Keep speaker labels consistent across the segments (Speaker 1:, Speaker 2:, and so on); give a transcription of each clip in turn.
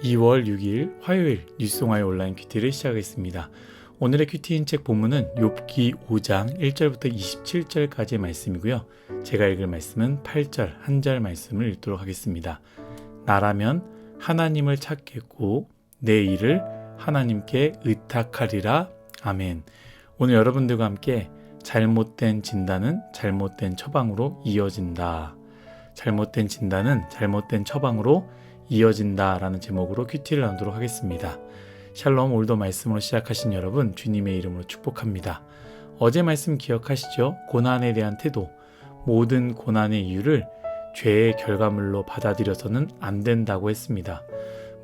Speaker 1: 2월 6일 화요일 뉴스송화의 온라인 큐티를 시작하겠습니다. 오늘의 큐티인 책 본문은 욥기 5장 1절부터 27절까지의 말씀이고요. 제가 읽을 말씀은 8절 한 절 말씀을 읽도록 하겠습니다. 나라면 하나님을 찾겠고 내 일을 하나님께 의탁하리라. 아멘. 오늘 여러분들과 함께 잘못된 진단은 잘못된 처방으로 이어진다. 잘못된 진단은 잘못된 처방으로 이어진다라는 제목으로 큐티를 나누도록 하겠습니다. 샬롬, 오늘도 말씀으로 시작하신 여러분 주님의 이름으로 축복합니다. 어제 말씀 기억하시죠? 고난에 대한 태도, 모든 고난의 이유를 죄의 결과물로 받아들여서는 안 된다고 했습니다.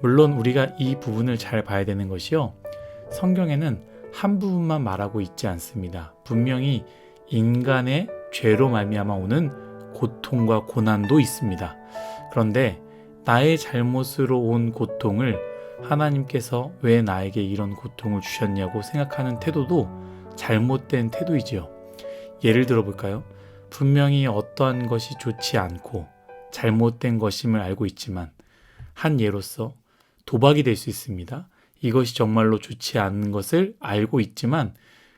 Speaker 1: 물론 우리가 이 부분을 잘 봐야 되는 것이요, 성경에는 한 부분만 말하고 있지 않습니다. 분명히 인간의 죄로 말미암아 오는 고통과 고난도 있습니다. 그런데 나의 잘못으로 온 고통을 하나님께서 왜 나에게 이런 고통을 주셨냐고 생각하는 태도도 잘못된 태도이지요. 예를 들어 볼까요? 분명히 어떠한 것이 좋지 않고 잘못된 것임을 알고 있지만, 한 예로서 도박이 될 수 있습니다. 이것이 정말로 좋지 않은 것을 알고 있지만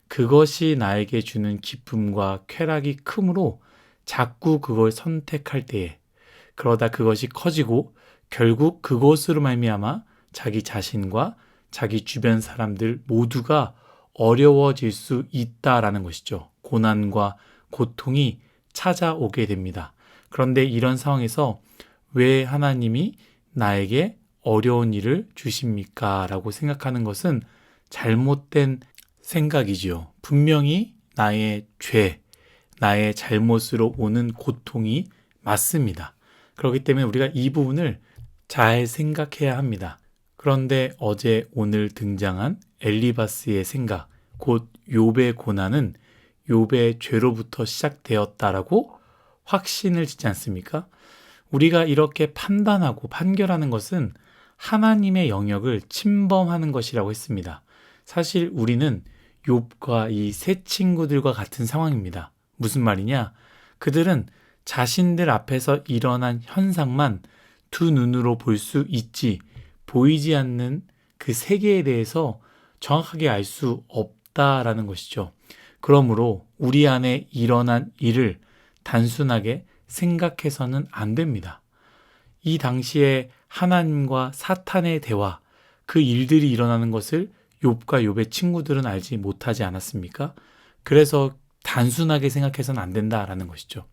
Speaker 1: 그것이 나에게 주는 기쁨과 쾌락이 크므로 자꾸 그걸 선택할 때에, 그러다 그것이 커지고 결국 그것으로 말미암아 자기 자신과 자기 주변 사람들 모두가 어려워질 수 있다라는 것이죠. 고난과 고통이 찾아오게 됩니다. 그런데 이런 상황에서 왜 하나님이 나에게 어려운 일을 주십니까? 라고 생각하는 것은 잘못된 생각이지요. 분명히 나의 죄, 나의 잘못으로 오는 고통이 맞습니다. 그렇기 때문에 우리가 이 부분을 잘 생각해야 합니다. 그런데 어제 오늘 등장한 엘리바스의 생각, 곧 욥의 고난은 욥의 죄로부터 시작되었다라고 확신을 짓지 않습니까? 우리가 이렇게 판단하고 판결하는 것은 하나님의 영역을 침범하는 것이라고 했습니다. 사실 우리는 욥과 이 세 친구들과 같은 상황입니다. 무슨 말이냐? 그들은 자신들 앞에서 일어난 현상만 두 눈으로 볼 수 있지, 보이지 않는 그 세계에 대해서 정확하게 알 수 없다라는 것이죠. 그러므로 우리 안에 일어난 일을 단순하게 생각해서는 안 됩니다. 이 당시에 하나님과 사탄의 대화, 그 일들이 일어나는 것을 욥과 욥의 친구들은 알지 못하지 않았습니까? 그래서 단순하게 생각해서는 안 된다라는 것이죠.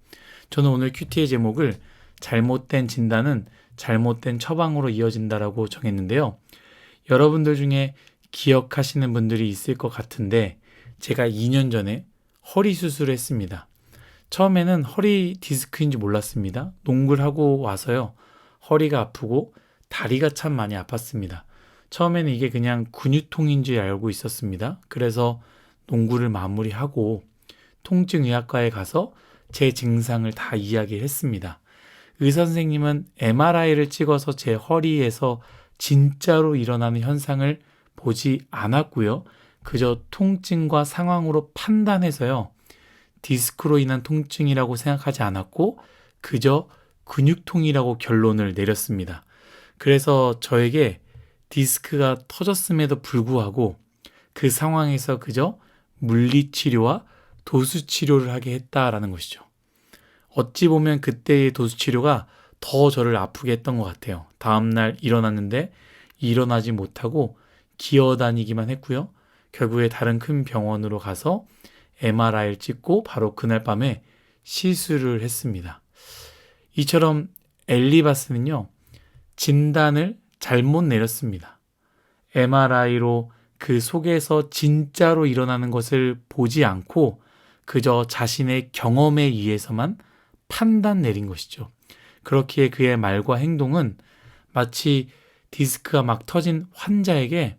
Speaker 1: 저는 오늘 큐티의 제목을 잘못된 진단은 잘못된 처방으로 이어진다라고 정했는데요. 여러분들 중에 기억하시는 분들이 있을 것 같은데, 제가 2년 전에 허리 수술을 했습니다. 처음에는 허리 디스크인지 몰랐습니다. 농구를 하고 와서요, 허리가 아프고 다리가 참 많이 아팠습니다. 처음에는 이게 그냥 근육통인 줄 알고 있었습니다. 그래서 농구를 마무리하고 통증의학과에 가서 제 증상을 다 이야기했습니다. 의사 선생님은 MRI를 찍어서 제 허리에서 진짜로 일어나는 현상을 보지 않았고요. 그저 통증과 상황으로 판단해서요, 디스크로 인한 통증이라고 생각하지 않았고 그저 근육통이라고 결론을 내렸습니다. 그래서 저에게 디스크가 터졌음에도 불구하고 그 상황에서 그저 물리치료와 도수치료를 하게 했다라는 것이죠. 어찌 보면 그때의 도수치료가 더 저를 아프게 했던 것 같아요. 다음날 일어났는데 일어나지 못하고 기어다니기만 했고요. 결국에 다른 큰 병원으로 가서 MRI를 찍고 바로 그날 밤에 시술을 했습니다. 이처럼 엘리바스는요, 진단을 잘못 내렸습니다. MRI로 그 속에서 진짜로 일어나는 것을 보지 않고 그저 자신의 경험에 의해서만 판단 내린 것이죠. 그렇기에 그의 말과 행동은 마치 디스크가 막 터진 환자에게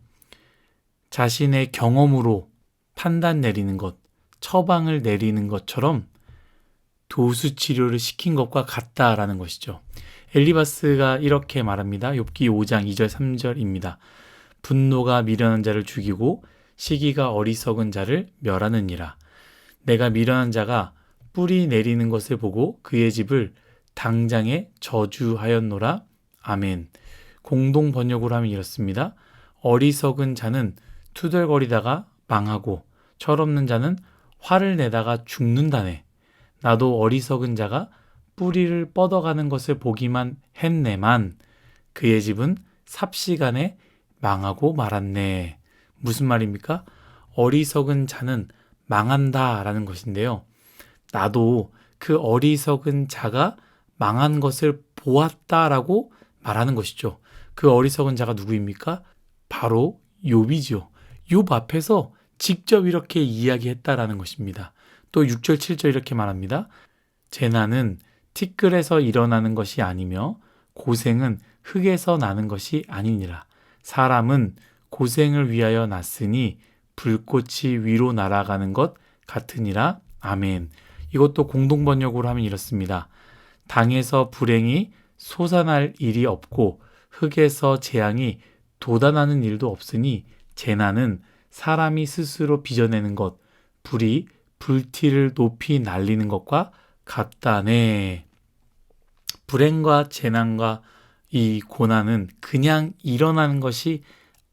Speaker 1: 자신의 경험으로 판단 내리는 것, 처방을 내리는 것처럼 도수 치료를 시킨 것과 같다라는 것이죠. 엘리바스가 이렇게 말합니다. 욥기 5장 2절 3절입니다. 분노가 미련한 자를 죽이고 시기가 어리석은 자를 멸하느니라. 내가 미련한 자가 뿌리 내리는 것을 보고 그의 집을 당장에 저주하였노라. 아멘. 공동 번역으로 하면 이렇습니다. 어리석은 자는 투덜거리다가 망하고 철없는 자는 화를 내다가 죽는다네. 나도 어리석은 자가 뿌리를 뻗어가는 것을 보기만 했네만 그의 집은 삽시간에 망하고 말았네. 무슨 말입니까? 어리석은 자는 망한다라는 것인데요. 나도 그 어리석은 자가 망한 것을 보았다라고 말하는 것이죠. 그 어리석은 자가 누구입니까? 바로 욥이죠. 욥 앞에서 직접 이렇게 이야기했다라는 것입니다. 또 6절 7절 이렇게 말합니다. 재난은 티끌에서 일어나는 것이 아니며 고생은 흙에서 나는 것이 아니니라. 사람은 고생을 위하여 났으니 불꽃이 위로 날아가는 것 같으니라. 아멘. 이것도 공동번역으로 하면 이렇습니다. 땅에서 불행이 솟아날 일이 없고 흙에서 재앙이 돋아나는 일도 없으니 재난은 사람이 스스로 빚어내는 것, 불이 불티를 높이 날리는 것과 같다네. 불행과 재난과 이 고난은 그냥 일어나는 것이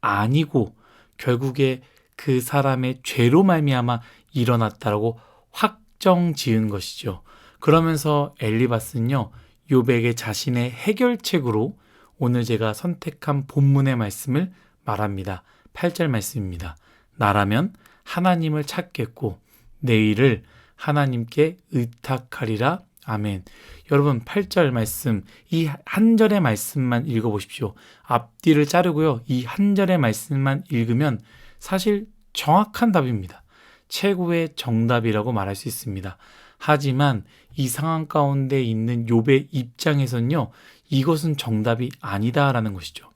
Speaker 1: 아니고 결국에 그 사람의 죄로 말미암아 일어났다라고 확정 지은 것이죠. 그러면서 엘리바스는요, 욥에게 자신의 해결책으로 오늘 제가 선택한 본문의 말씀을 말합니다. 8절 말씀입니다. 나라면 하나님을 찾겠고 내 일을 하나님께 의탁하리라. 아멘. 여러분 8절 말씀, 이 한 절의 말씀만 읽어보십시오. 앞뒤를 자르고요. 이 한 절의 말씀만 읽으면 사실 정확한 답입니다. 최고의 정답이라고 말할 수 있습니다. 하지만 이 상황 가운데 있는 욥의 입장에서는요, 이것은 정답이 아니다라는 것이죠.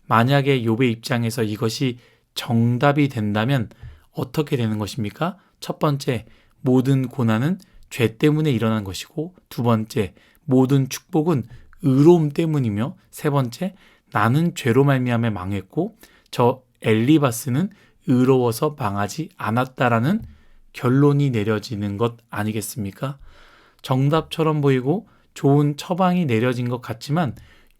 Speaker 1: 만약에 욥의 입장에서 이것이 정답이 된다면 어떻게 되는 것입니까? 첫 번째, 모든 고난은 죄 때문에 일어난 것이고, 두 번째, 모든 축복은 의로움 때문이며, 세 번째, 나는 죄로 말미암아 망했고 저 엘리바스는 의로워서 망하지 않았다라는 결론이 내려지는 것 아니겠습니까? 정답처럼 보이고 좋은 처방이 내려진 것 같지만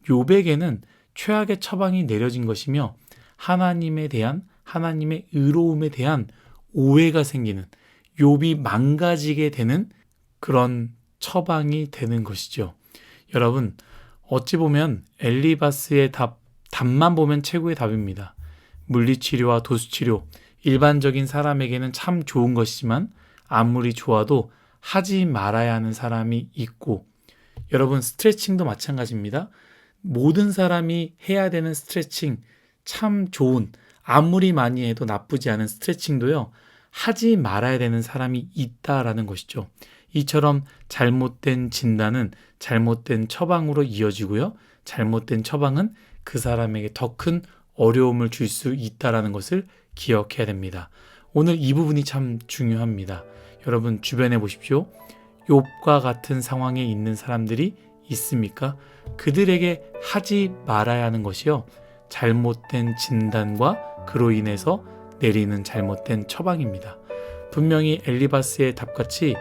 Speaker 1: 욥에게는 최악의 처방이 내려진 것이며 하나님에 대한, 하나님의 의로움에 대한 오해가 생기는, 욥이 망가지게 되는 그런 처방이 되는 것이죠. 여러분, 어찌 보면 엘리바스의 답만 보면 최고의 답입니다. 물리치료와 도수치료, 일반적인 사람에게는 참 좋은 것이지만 아무리 좋아도 하지 말아야 하는 사람이 있고, 여러분 스트레칭도 마찬가지입니다. 모든 사람이 해야 되는 스트레칭, 참 좋은, 아무리 많이 해도 나쁘지 않은 스트레칭도요, 하지 말아야 되는 사람이 있다라는 것이죠. 이처럼 잘못된 진단은 잘못된 처방으로 이어지고요. 잘못된 처방은 그 사람에게 더 큰 어려움을 줄 수 있다는 것을 기억해야 됩니다. 오늘 이 부분이 참 중요합니다. 여러분 주변에 보십시오. 욥과 같은 상황에 있는 사람들이 있습니까? 그들에게 하지 말아야 하는 것이요, 잘못된 진단과 그로 인해서 내리는 잘못된 처방입니다. 분명히 엘리바스의 답같이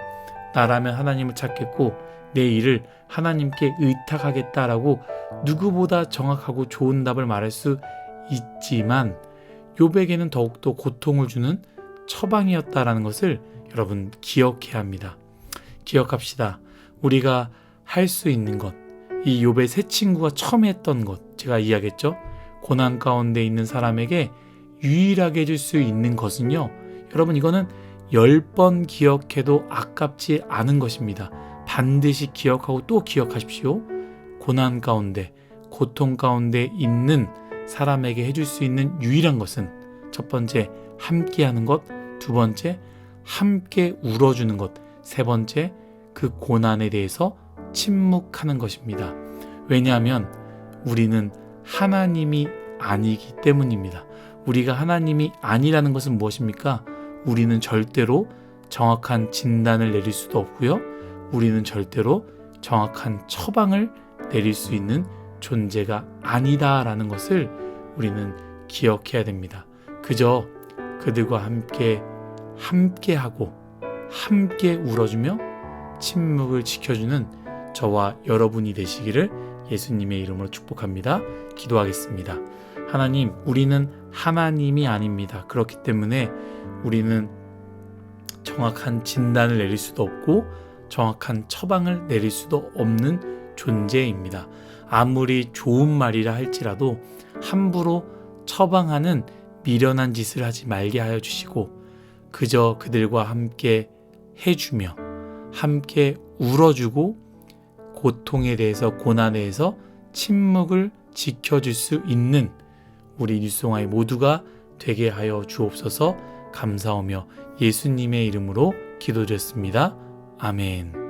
Speaker 1: 나라면 하나님을 찾겠고 내 일을 하나님께 의탁하겠다라고 누구보다 정확하고 좋은 답을 말할 수 있지만 욥에게는 더욱더 고통을 주는 처방이었다라는 것을 여러분 기억해야 합니다. 기억합시다. 우리가 할 수 있는 것, 이 욥의 세 친구가 처음 했던 것, 제가 이야기했죠. 고난 가운데 있는 사람에게 유일하게 해줄 수 있는 것은요, 여러분 이거는 10번 기억해도 아깝지 않은 것입니다. 반드시 기억하고 또 기억하십시오. 고난 가운데, 고통 가운데 있는 사람에게 해줄 수 있는 유일한 것은 첫 번째, 함께하는 것, 두 번째, 함께 울어주는 것, 세 번째, 그 고난에 대해서 침묵하는 것입니다. 왜냐하면 우리는 하나님이 아니기 때문입니다. 우리가 하나님이 아니라는 것은 무엇입니까? 우리는 절대로 정확한 진단을 내릴 수도 없고요. 우리는 절대로 정확한 처방을 내릴 수 있는 존재가 아니다라는 것을 우리는 기억해야 됩니다. 그저 그들과 함께하고 함께 울어주며 침묵을 지켜주는 저와 여러분이 되시기를 예수님의 이름으로 축복합니다. 기도하겠습니다. 하나님, 우리는 하나님이 아닙니다. 그렇기 때문에 우리는 정확한 진단을 내릴 수도 없고 정확한 처방을 내릴 수도 없는 존재입니다. 아무리 좋은 말이라 할지라도 함부로 처방하는 미련한 짓을 하지 말게 하여 주시고 그저 그들과 함께 해주며 함께 울어주고 고통에 대해서 고난에 대해서 침묵을 지켜줄 수 있는 우리 뉴스송아이 모두가 되게 하여 주옵소서. 감사하며 예수님의 이름으로 기도드렸습니다. 아멘.